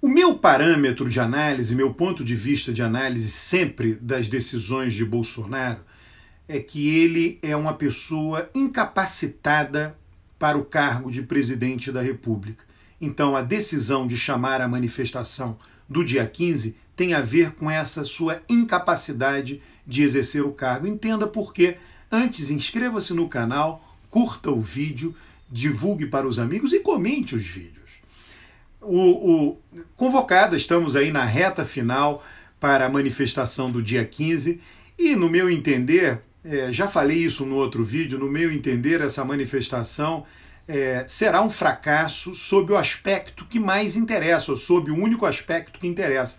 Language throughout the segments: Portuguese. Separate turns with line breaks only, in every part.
O meu parâmetro de análise, meu ponto de vista de análise sempre das decisões de Bolsonaro é que ele é uma pessoa incapacitada para o cargo de presidente da República. Então a decisão de chamar a manifestação do dia 15 tem a ver com essa sua incapacidade de exercer o cargo. Entenda por quê. Antes, inscreva-se no canal, curta o vídeo, divulgue para os amigos e comente os vídeos. Convocada, estamos aí na reta final para a manifestação do dia 15 e, no meu entender, já falei isso no outro vídeo, no meu entender, essa manifestação será um fracasso sob o aspecto que mais interessa, ou sob o único aspecto que interessa.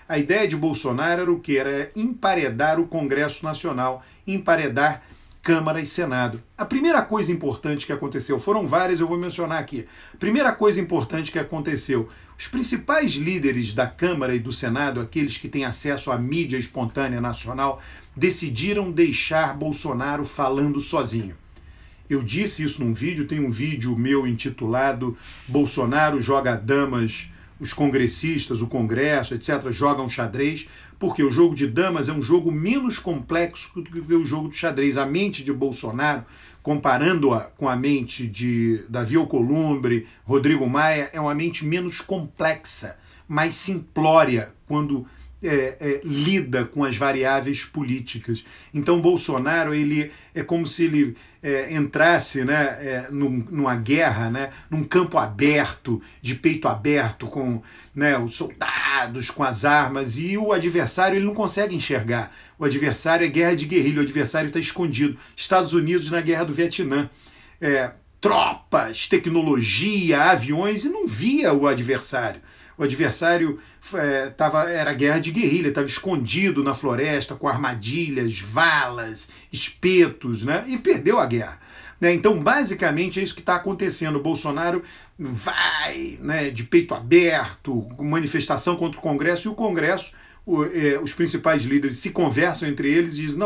A ideia de Bolsonaro era o quê? Era emparedar o Congresso Nacional, emparedar Câmara e Senado. A primeira coisa importante que aconteceu, foram várias, eu vou mencionar aqui. A primeira coisa importante que aconteceu, os principais líderes da Câmara e do Senado, aqueles que têm acesso à mídia espontânea nacional, decidiram deixar Bolsonaro falando sozinho. Eu disse isso num vídeo, tem um vídeo meu intitulado Bolsonaro joga damas, os congressistas, o Congresso, etc., jogam xadrez, porque o jogo de damas é um jogo menos complexo do que o jogo de xadrez. A mente de Bolsonaro, comparando-a com a mente de Davi Alcolumbre, Rodrigo Maia, é uma mente menos complexa, mais simplória, quando lida com as variáveis políticas. Então Bolsonaro, ele é como se ele entrasse, né, numa guerra, né, num campo aberto, de peito aberto, com, né, os soldados, com as armas, e o adversário ele não consegue enxergar. O adversário é guerra de guerrilha, o adversário está escondido. Estados Unidos na guerra do Vietnã. Tropas, tecnologia, aviões, e não via o adversário. O adversário era guerra de guerrilha, estava escondido na floresta com armadilhas, valas, espetos, né? E perdeu a guerra. Né? Então, basicamente, é isso que está acontecendo. O Bolsonaro vai, né, de peito aberto, com manifestação contra o Congresso, e o Congresso, os principais líderes se conversam entre eles e dizem: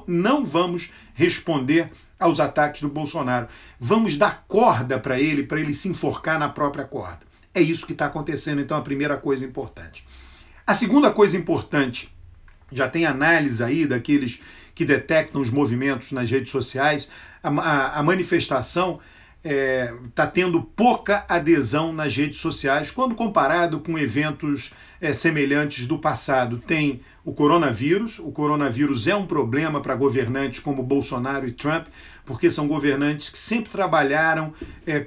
não vamos responder aos ataques do Bolsonaro. Vamos dar corda para ele se enforcar na própria corda. É isso que está acontecendo, então, a primeira coisa importante. A segunda coisa importante, já tem análise aí daqueles que detectam os movimentos nas redes sociais, a manifestação está tendo pouca adesão nas redes sociais, quando comparado com eventos semelhantes do passado. Tem o coronavírus é um problema para governantes como Bolsonaro e Trump, porque são governantes que sempre trabalharam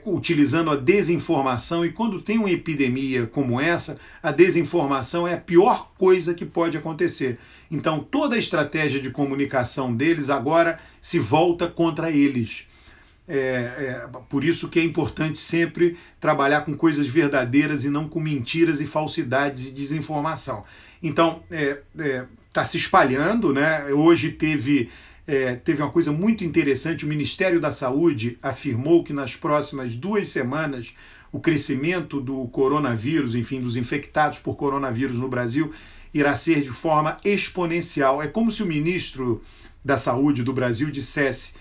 utilizando a desinformação, e quando tem uma epidemia como essa, a desinformação é a pior coisa que pode acontecer. Então toda a estratégia de comunicação deles agora se volta contra eles. Por isso que é importante sempre trabalhar com coisas verdadeiras e não com mentiras e falsidades e desinformação. Então, está se espalhando, né? Hoje teve uma coisa muito interessante. O Ministério da Saúde afirmou que nas próximas 2 semanas o crescimento do coronavírus, enfim, dos infectados por coronavírus no Brasil, irá ser de forma exponencial. É como se o ministro da Saúde do Brasil dissesse: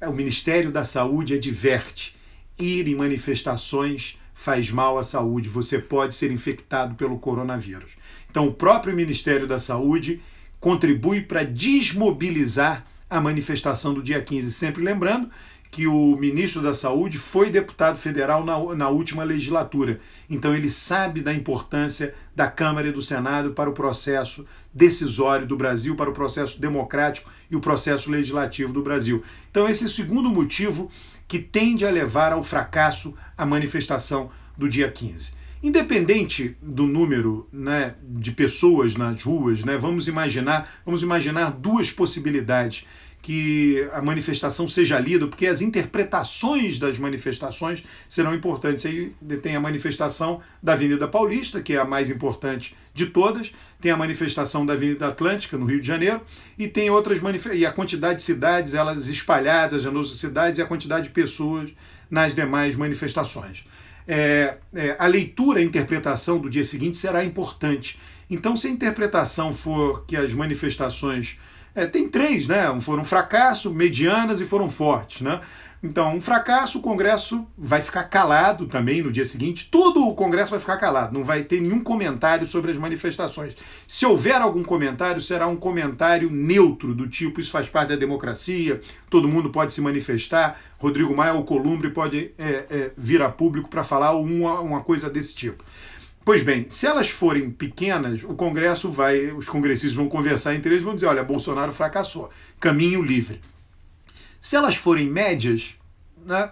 o Ministério da Saúde adverte, ir em manifestações faz mal à saúde, você pode ser infectado pelo coronavírus. Então o próprio Ministério da Saúde contribui para desmobilizar a manifestação do dia 15, sempre lembrando que o ministro da Saúde foi deputado federal na última legislatura, então ele sabe da importância da Câmara e do Senado para o processo decisório do Brasil, para o processo democrático e o processo legislativo do Brasil. Então esse é o segundo motivo que tende a levar ao fracasso a manifestação do dia 15. Independente do número, né, de pessoas nas ruas, né, vamos imaginar 2 possibilidades: que a manifestação seja lida, porque as interpretações das manifestações serão importantes. Aí tem a manifestação da Avenida Paulista, que é a mais importante de todas, tem a manifestação da Avenida Atlântica, no Rio de Janeiro, e tem outras e a quantidade de cidades, elas espalhadas nas outras cidades, e a quantidade de pessoas nas demais manifestações. A leitura, a interpretação do dia seguinte será importante. Então, se a interpretação for que as manifestações tem 3, né? Foram fracasso, medianas e foram fortes, né? Então, um fracasso, o Congresso vai ficar calado também no dia seguinte, todo o Congresso vai ficar calado, não vai ter nenhum comentário sobre as manifestações. Se houver algum comentário, será um comentário neutro, do tipo, isso faz parte da democracia, todo mundo pode se manifestar, Rodrigo Maia Alcolumbre pode vir a público para falar uma coisa desse tipo. Pois bem, se elas forem pequenas, o Congresso os congressistas vão conversar entre eles e vão dizer, olha, Bolsonaro fracassou, caminho livre. Se elas forem médias, né,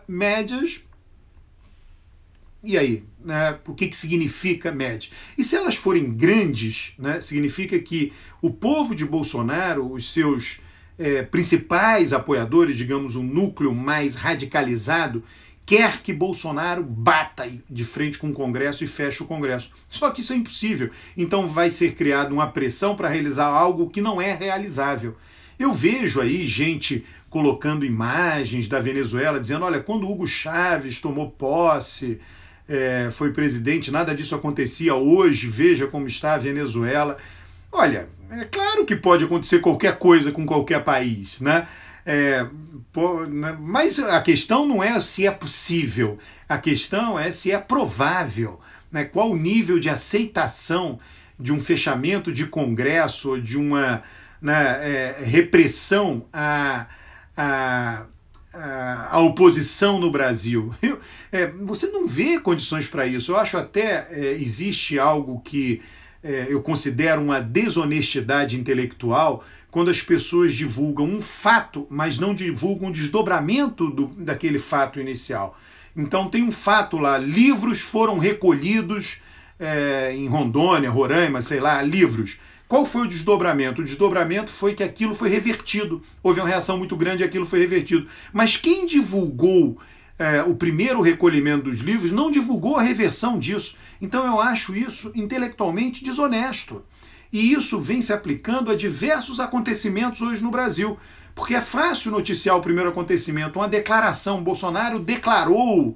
e aí? Né, o que significa média? E se elas forem grandes, né, significa que o povo de Bolsonaro, os seus principais apoiadores, digamos, um núcleo mais radicalizado, quer que Bolsonaro bata de frente com o Congresso e feche o Congresso. Só que isso é impossível. Então vai ser criada uma pressão para realizar algo que não é realizável. Eu vejo aí gente colocando imagens da Venezuela, dizendo, olha, quando Hugo Chávez tomou posse, foi presidente, nada disso acontecia hoje, veja como está a Venezuela. Olha, é claro que pode acontecer qualquer coisa com qualquer país, né? Mas a questão não é se é possível, a questão é se é provável, né? Qual o nível de aceitação de um fechamento de Congresso, de uma repressão à oposição no Brasil. Você não vê condições para isso. Eu acho até existe algo que eu considero uma desonestidade intelectual quando as pessoas divulgam um fato, mas não divulgam o desdobramento daquele fato inicial. Então tem um fato lá, livros foram recolhidos em Rondônia, Roraima, sei lá, livros. Qual foi o desdobramento? O desdobramento foi que aquilo foi revertido. Houve uma reação muito grande e aquilo foi revertido. Mas quem divulgou o primeiro recolhimento dos livros não divulgou a reversão disso. Então eu acho isso intelectualmente desonesto. E isso vem se aplicando a diversos acontecimentos hoje no Brasil. Porque é fácil noticiar o primeiro acontecimento, uma declaração. Bolsonaro declarou.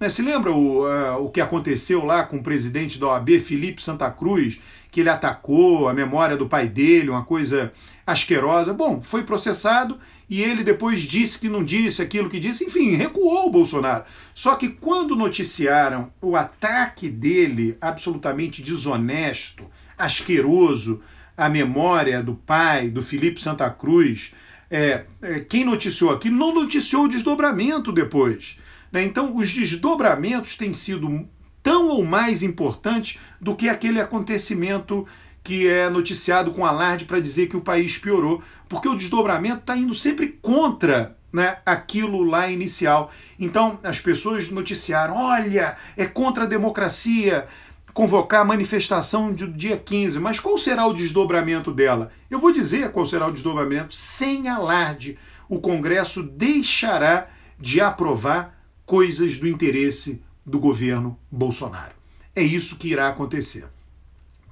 Se lembra o que aconteceu lá com o presidente da OAB, Felipe Santa Cruz, que ele atacou a memória do pai dele, uma coisa asquerosa. Bom, foi processado e ele depois disse que não disse aquilo que disse. Enfim, recuou o Bolsonaro. Só que quando noticiaram o ataque dele, absolutamente desonesto, asqueroso, à memória do pai, do Felipe Santa Cruz, quem noticiou aquilo não noticiou o desdobramento depois. Então, os desdobramentos têm sido tão ou mais importantes do que aquele acontecimento que é noticiado com alarde para dizer que o país piorou, porque o desdobramento está indo sempre contra, né, aquilo lá inicial. Então, as pessoas noticiaram, olha, é contra a democracia convocar a manifestação do dia 15, mas qual será o desdobramento dela? Eu vou dizer qual será o desdobramento. Sem alarde, o Congresso deixará de aprovar coisas do interesse do governo Bolsonaro. É isso que irá acontecer.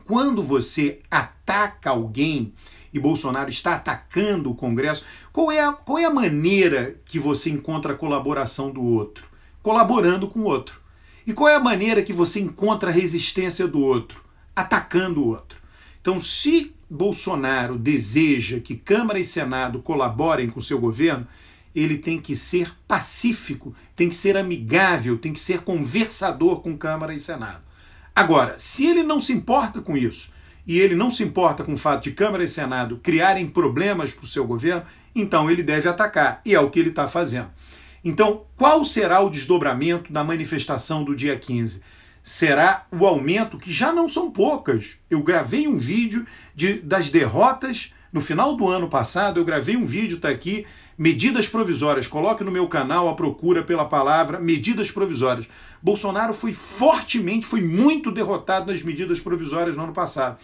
Quando você ataca alguém, e Bolsonaro está atacando o Congresso, qual é a maneira que você encontra a colaboração do outro? Colaborando com o outro. E qual é a maneira que você encontra a resistência do outro? Atacando o outro. Então, se Bolsonaro deseja que Câmara e Senado colaborem com o seu governo, ele tem que ser pacífico, tem que ser amigável, tem que ser conversador com Câmara e Senado. Agora, se ele não se importa com isso, e ele não se importa com o fato de Câmara e Senado criarem problemas para o seu governo, então ele deve atacar, e é o que ele está fazendo. Então, qual será o desdobramento da manifestação do dia 15? Será o aumento, que já não são poucas. Eu gravei um vídeo das derrotas no final do ano passado, eu gravei um vídeo, está aqui, medidas provisórias. Coloque no meu canal a procura pela palavra medidas provisórias. Bolsonaro foi muito derrotado nas medidas provisórias no ano passado.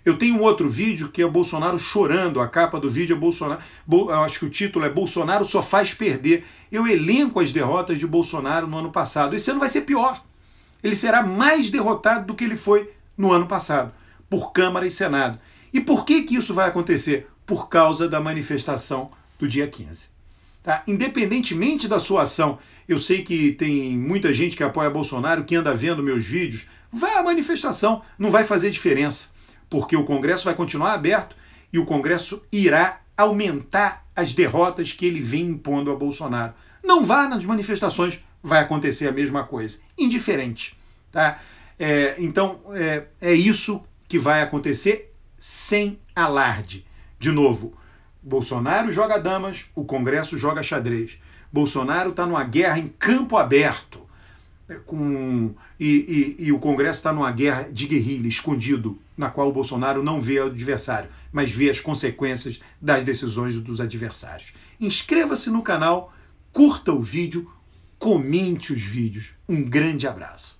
Eu tenho um outro vídeo que é Bolsonaro chorando, a capa do vídeo é Bolsonaro, eu acho que o título é Bolsonaro só faz perder. Eu elenco as derrotas de Bolsonaro no ano passado. Esse ano vai ser pior. Ele será mais derrotado do que ele foi no ano passado, por Câmara e Senado. E por que isso vai acontecer? Por causa da manifestação do dia 15. Tá? Independentemente da sua ação, eu sei que tem muita gente que apoia Bolsonaro, que anda vendo meus vídeos, vai à manifestação, não vai fazer diferença, porque o Congresso vai continuar aberto e o Congresso irá aumentar as derrotas que ele vem impondo a Bolsonaro. Não vá nas manifestações, vai acontecer a mesma coisa. Indiferente. Tá? Então, é isso que vai acontecer sem alarde. De novo, Bolsonaro joga damas, o Congresso joga xadrez. Bolsonaro está numa guerra em campo aberto. E o Congresso está numa guerra de guerrilha, escondido, na qual o Bolsonaro não vê o adversário, mas vê as consequências das decisões dos adversários. Inscreva-se no canal, curta o vídeo, comente os vídeos. Um grande abraço.